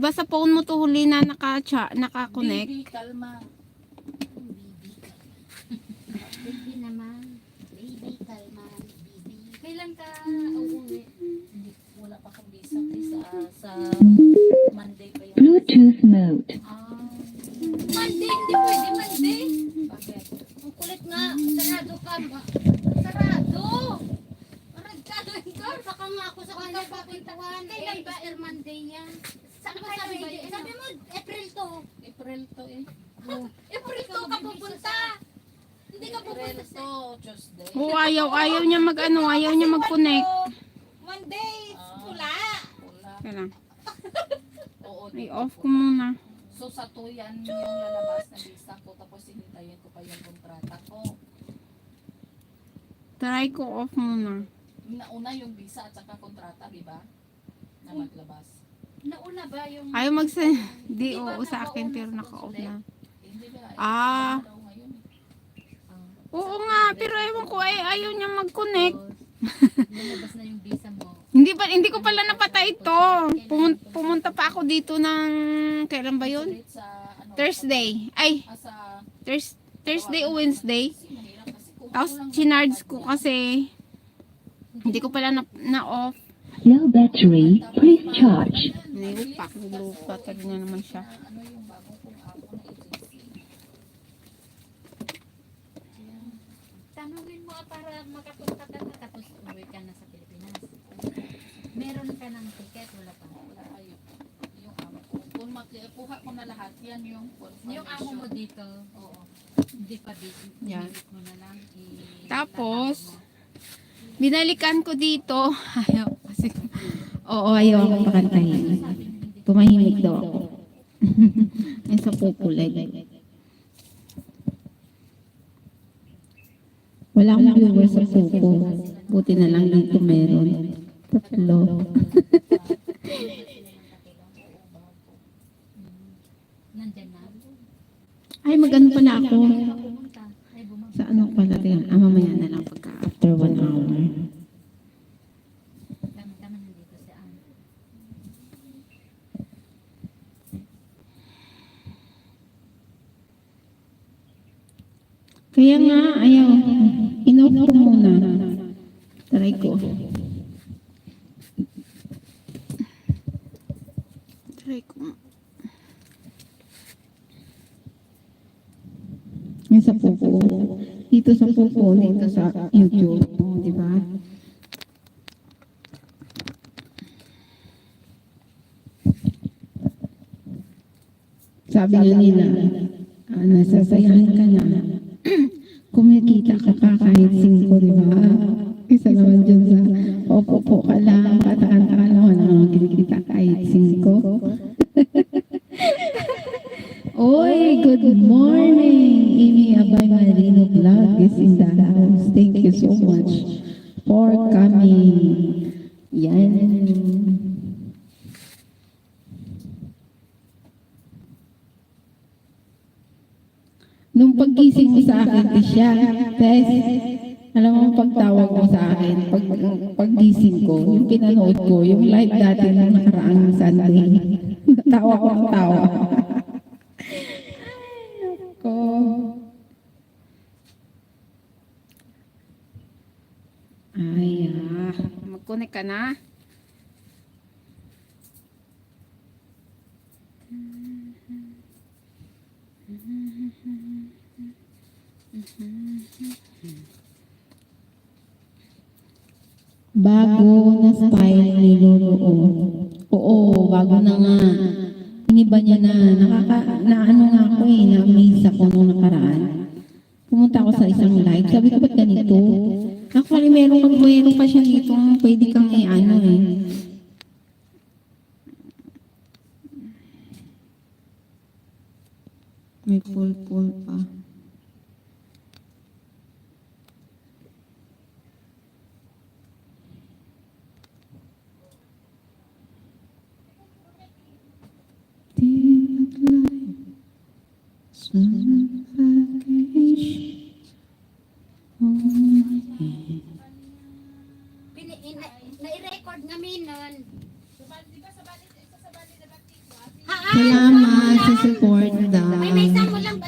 ba sa phone mo to huli na naka-connect? Baby, kalma. Baby naman. Baby, kalma. Baby. Kailan ka uuwi? Hindi, wala pa akong visa. Sa Monday pa yung Bluetooth mode. Monday, hindi pwede Monday. Bakit? Ang kulit nga. Sarado ka. Sarado! Maragkado ikaw. Baka nga ako sa kanya papuntawan. Kailan ba Easter Monday yan? Saan ba sabi mo? Sabi mo, April 2. April to eh. April 2 ka pupunta. Hindi ka April pupunta sa... to, Tuesday. Oo, ayaw niya ayaw niya mag-connect. Monday, wala. Wala. Kaya lang. Oo, Ay, off ko muna. So sa 2 yan yung lalabas na visa ko. Tapos hihintayin ko pa yung kontrata ko. Try ko off muna. Nauna yung visa at saka kontrata, di ba? Na maglabas. Nauna ba yung... Ayaw mag-send. Di, oo sa akin pero naka-off na. Hindi ba? Ah. Daw ngayon eh. Oo nga, pero ewan ko ayaw niya mag-connect. Lumabas na yung visa mo. Hindi ko pala napatay ito. Pumunta pa ako dito ng kailan ba 'yun? Ulit sa ano, Thursday. Ay, sa Thursday o Wednesday. kasi mahirap kasi kung Tapos kulang chinarge ang ko budget. kasi hindi ko pala na-off. Low battery, please charge. Nayupak, lupa talaga na naman siya. Ano yung bagong kong ako na agency. Tanungin mo para makapunta ka na tapos uwi ka na sa Pilipinas. Meron ka ng ticket, wala pa. Wala kayo. Yung amo ko. Kung makuha ko na lahat, yan yung confirmation. Yung amo mo dito, Oo. hindi pa dito. Yan. Mo na lang. Tapos, binalikan ko dito. Ayaw kasi. Oo, ayaw akong pakantahin. Tumahimik daw ako. Ay, sa pupulag. Wala akong viewer sa pupo. Buti na lang dito meron. Tatlo. Nandyan na. Ay, magano pala ako. Pumunta. Ay, bumaba. Sa ano pala rin? Mamaya na lang pagka after 1 hour. Tama nandito si Anne. Kaya nga, ayaw. Inoff ko muna. Try ko. Try ko. Yan sa pupo. Dito sa pupo, dito sa YouTube. Oh, di ba? Sabi nga nila, nasasayahan ka na. Kumikita ka pa kahit 5, di ba? Isa naman dyan sa opo ka lang, katakanta ka lang, kinikita kahit 5. Oy, good morning! Amy Abay Marino Vlog is in the house. Thank you so much for coming. Yan. Nung paggising mo sa akin, Tisha, Tess, alam mo pagtawag mo sa akin, paggising ko, yung pinanood ko, yung live dati ng nakaraang Sunday. Tawa ko ang tawa. Ay, ko. Ay, mag-connect ka na? Bago na style ni Lolo. Oo, bago na nga. Iniba niya na. Naano nga ako na-amaze ako nung nakaraan. Pumunta ako sa isang live. Sabi ko, ba't ganito? Actually, meron pa siya dito. Pwede kang i-ano eh. May pull pa. Nai-record namin nun. Di ba sa bali na bakit? Salamat sa support.